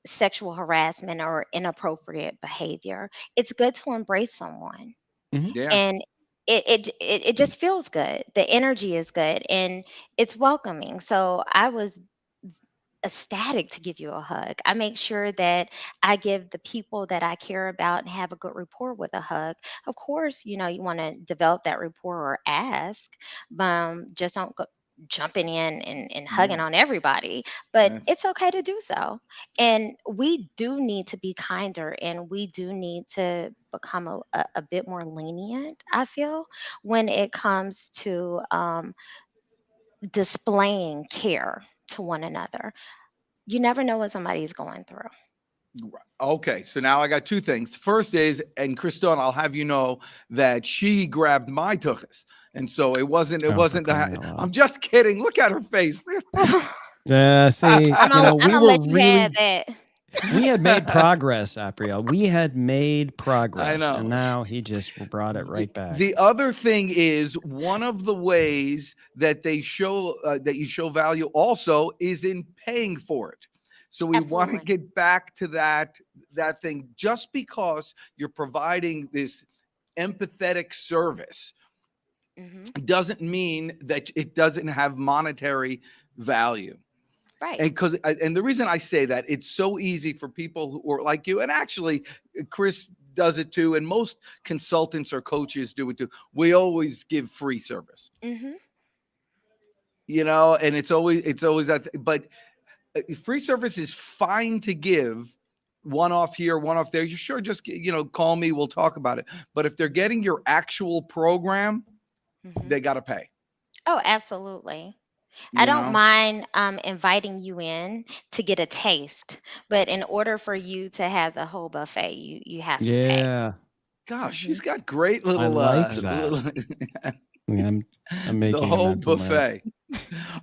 sexual harassment or inappropriate behavior. It's good to embrace someone, and it just feels good. The energy is good, and it's welcoming. So I was ecstatic to give you a hug. I make sure that I give the people that I care about and have a good rapport with a hug. Of course, you want to develop that rapport or ask. Just don't go jumping in and hugging on everybody, but it's okay to do so. And we do need to be kinder, and we do need to become a bit more lenient, I feel, when it comes to displaying care to one another. You never know what somebody's going through. Okay, so now I got two things. First is, and Kriston, I'll have you know that she grabbed my tuchus, and so it wasn't. I'm just kidding. Look at her face. Yeah, see, I'm gonna let you have that. We had made progress, Apriel. We had made progress. know. And now he just brought it right back. The other thing is, one of the ways that they show that you show value also is in paying for it. So we want to Absolutely. get back to that thing. Just because you're providing this empathetic service Mhm. doesn't mean that it doesn't have monetary value. Right. And the reason I say that, it's so easy for people who are like you, and actually Chris does it too, and most consultants or coaches do it too. We always give free service, Mhm. and it's always that. But free service is fine to give, one off here, one off there. You sure, just call me, we'll talk about it. But if they're getting your actual program, Mhm. they got to pay. Oh, absolutely. I don't mind inviting you in to get a taste, but in order for you to have the whole buffet, you have to pay. Yeah. Gosh, Mhm. she's got great I little like that. I'm the making a whole mental note. buffet.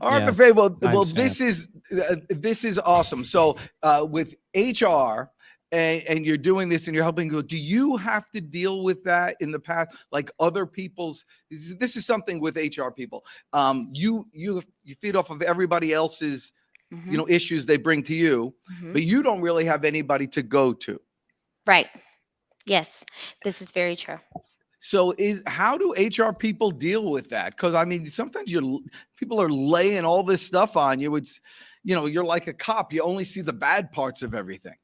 All right, Yes, buffet. Well, timestamp. this is awesome. So with HR, and you're doing this and you're helping go, do you have to deal with that in the past, like other people's? This is something with HR people. You feed off of everybody else's Mhm. issues they bring to you, Mhm. but you don't really have anybody to go to. Right. Yes, this is very true. So how do HR people deal with that? Because I mean, sometimes people are laying all this stuff on you. It's, you're like a cop. You only see the bad parts of everything.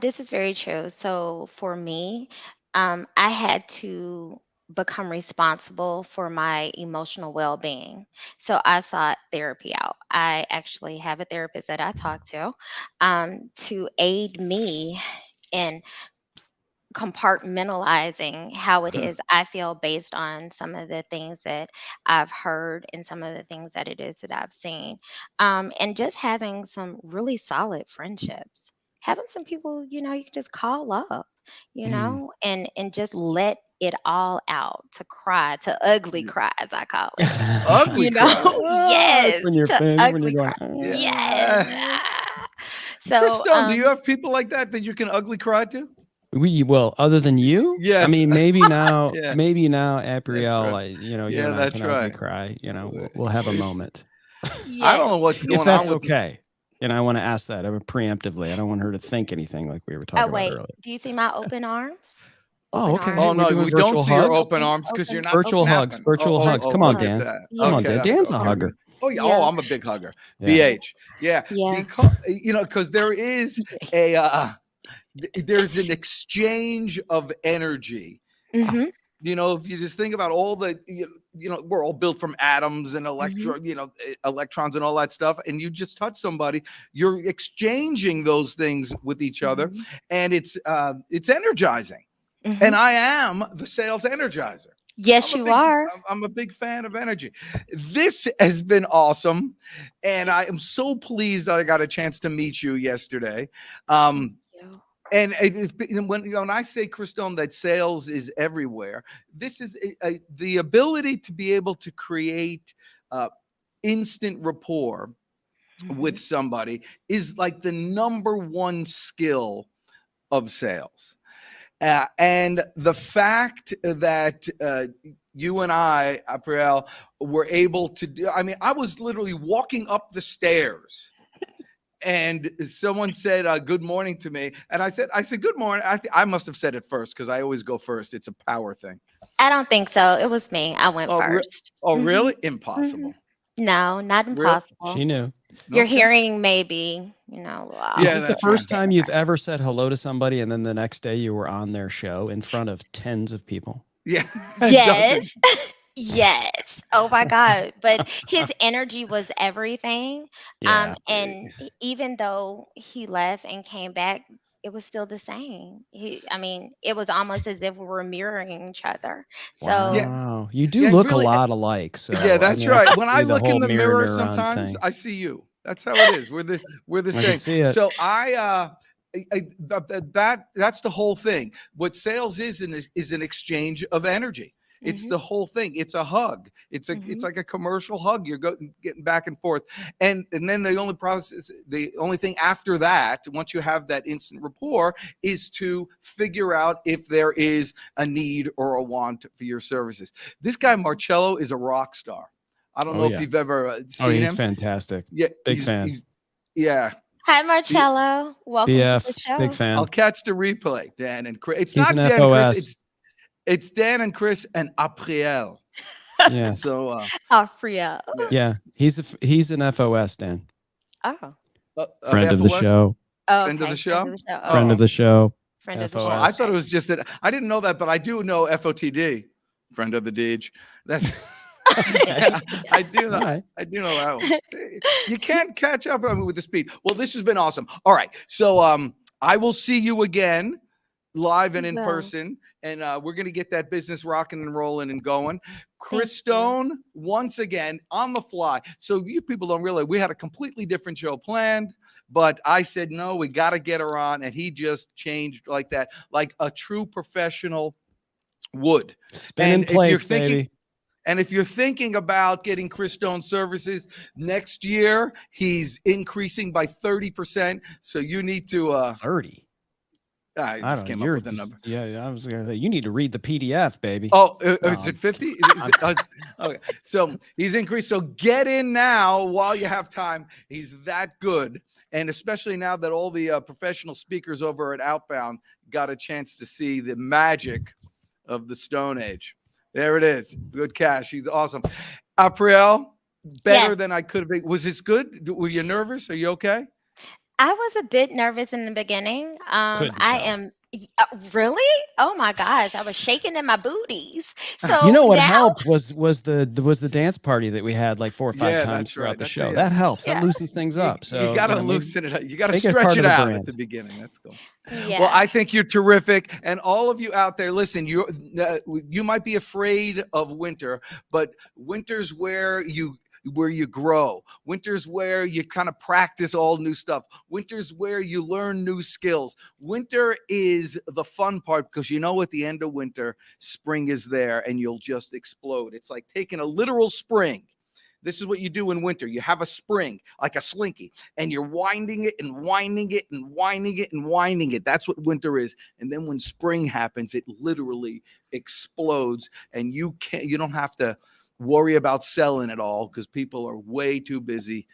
This is very true. So for me, I had to become responsible for my emotional well-being. So I sought therapy out. I actually have a therapist that I talk to aid me in compartmentalizing how it is I feel based on some of the things that I've heard and some of the things that it is that I've seen. And just having some really solid friendships, having some people, you can just call up, Mm. and just let it all out, to cry, to ugly cry, as I call it. Ugly cry. It's Yes, when you're to when you're ugly going. cry. Yes. Yeah. So, Christone, do you have people like that you can ugly cry to? Well, other than you, I Yes. mean, maybe now, Yeah, that's Apriel, right. you Yeah, and I that's can ugly right. cry. We'll have a It's, moment. I don't yes. know what's If going on that's with. okay. And I want to ask that preemptively. I don't want her to think anything like we were Oh, talking about wait. earlier. Do you see my open arms? Oh, Open okay. Hey, Oh arms. we're no, doing we don't virtual see your hugs. open arms because you're not Virtual hugs. snapping. Virtual hugs. Come on, Look hug. at Dan. that. Come on, Okay, Dan. that's Dan's a okay. hugger. Oh yeah. Yeah. Oh, I'm a big hugger. Yeah. BH. Yeah. Yeah. Because there is there's an exchange of energy. Mhm. If you just think about all the, we're all built from atoms and Mhm. electrons and all that stuff. And you just touch somebody, you're exchanging those things with each other, Mhm. and it's energizing. Mhm. And I am the sales energizer. Yes, you are. I'm a big fan of energy. This has been awesome, and I am so pleased that I got a chance to meet you yesterday. You. And when I say, Christone, that sales is everywhere, this is the ability to be able to create instant rapport with Mhm. somebody is like the number one skill of sales. And the fact that you and I, Apriel, were able to do, I mean, I was literally walking up the stairs and someone said good morning to me. And I said, good morning. I must have said it first because I always go first. It's a power thing. I don't think so. It was me. I went Oh, first. really? Mhm. Impossible. No, not Real? impossible. She knew. Your Okay. hearing maybe, a little Is Yeah, off. this the that's first right. time you've ever said hello to somebody and then the next day you were on their show in front of tens of people? Yeah. Yes. Yes. Oh my God. But his energy was everything. Yeah. And even though he left and came back, it was still the same. I mean, it was almost as if we were mirroring each other. Yeah. So, Wow. You do Yeah, look a really. lot alike. So Yeah, I that's mean, I right. can When I see the look in whole the mirror mirror, neuron sometimes thing. I see you. That's how it is. We're the I same. can see it. So that's the whole thing. What sales is an exchange of energy. It's Mhm. the whole thing. It's a hug. It's Mhm. like a commercial hug. You're getting back and forth. And then the only thing after that, once you have that instant rapport, is to figure out if there is a need or a want for your services. This guy Marcello is a rock star. I don't Oh, know if yeah. you've ever Oh, seen he's him. fantastic. Yeah, Big fan. yeah. Hi, Marcello. Welcome to the BF, big show. I'll fan. catch the replay, Dan and Chris. It's He's not an Dan and Chris. FOS. It's Dan and Chris and Apriel. Yeah. So Alfria. Yeah. He's an FOS, Dan. Oh. Friend of the FOS? show. Oh, Friend of okay. the show? Friend of the show. Friend Oh. of the show. Friend of the FOS. show. I thought it was just that. I didn't know that, but I do know FOTD, friend of the Deej. That's yeah, I do know. Right. I do know that one. You can't catch up with the speed. Well, this has been awesome. All right, so I will see you again, live and in Well. person, and we're gonna get that business rocking and rolling and going. Chris Thank you. Stone, once again on the fly. So you people don't realize we had a completely different show planned. But I said, no, we got to get her on. And he just changed like that, like a true professional would. Spinning plates, thinking, baby. and if you're thinking about getting Chris Stone services next year, he's increasing by 30%. So you need to 30. I just came up with the number. Yeah, I was gonna say you need to read the PDF, baby. Oh, No, is it 50? Okay. So he's increased. So get in now while you have time. He's that good. And especially now that all the professional speakers over at Outbound got a chance to see the magic of the Stone Age. There it is. Good cash. He's awesome. Apriel, better Yes. than I could have been. Was this good? Were you nervous? Are you okay? I was a bit nervous in the beginning. Couldn't I tell. am really? Oh my gosh, I was shaking in my booties. So You know what now, helped was the dance party that we had like 4 or 5 Yeah, times that's throughout right. the That's show. it. That helps. Yeah. That loosens things up. So you got to maybe loosen it up. You got to make it stretch part it of the out brand. at the beginning. That's cool. yeah. Well, I think you're terrific, and all of you out there, listen. You might be afraid of winter, but winter's where you grow. Winter's where you kind of practice all new stuff. Winter's where you learn new skills. Winter is the fun part because you know at the end of winter, spring is there, and you'll just explode. It's like taking a literal spring. This is what you do in winter. You have a spring, like a slinky, and you're winding it and winding it and winding it and winding it. That's what winter is. And then when spring happens, it literally explodes, and you don't have to worry about selling it all because people are way too busy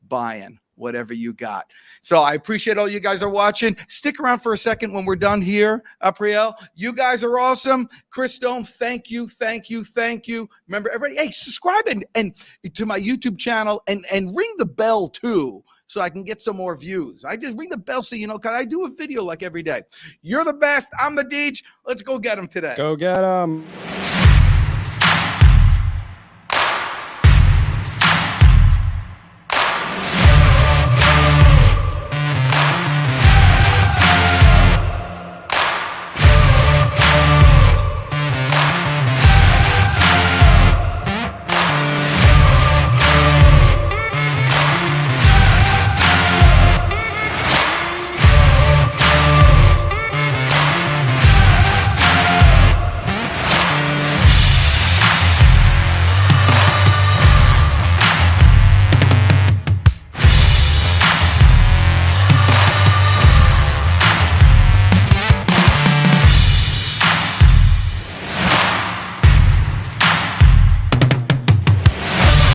buying whatever you got. So I appreciate all you guys are watching. Stick around for a second when we're done here, Apriel. You guys are awesome. Chris Stone, thank you. Remember, everybody, hey, subscribe and to my YouTube channel and ring the bell too, so I can get some more views. I just ring the bell so you know, because I do a video like every day. You're the best. I'm the Deej. Let's go get them today. Go get 'em.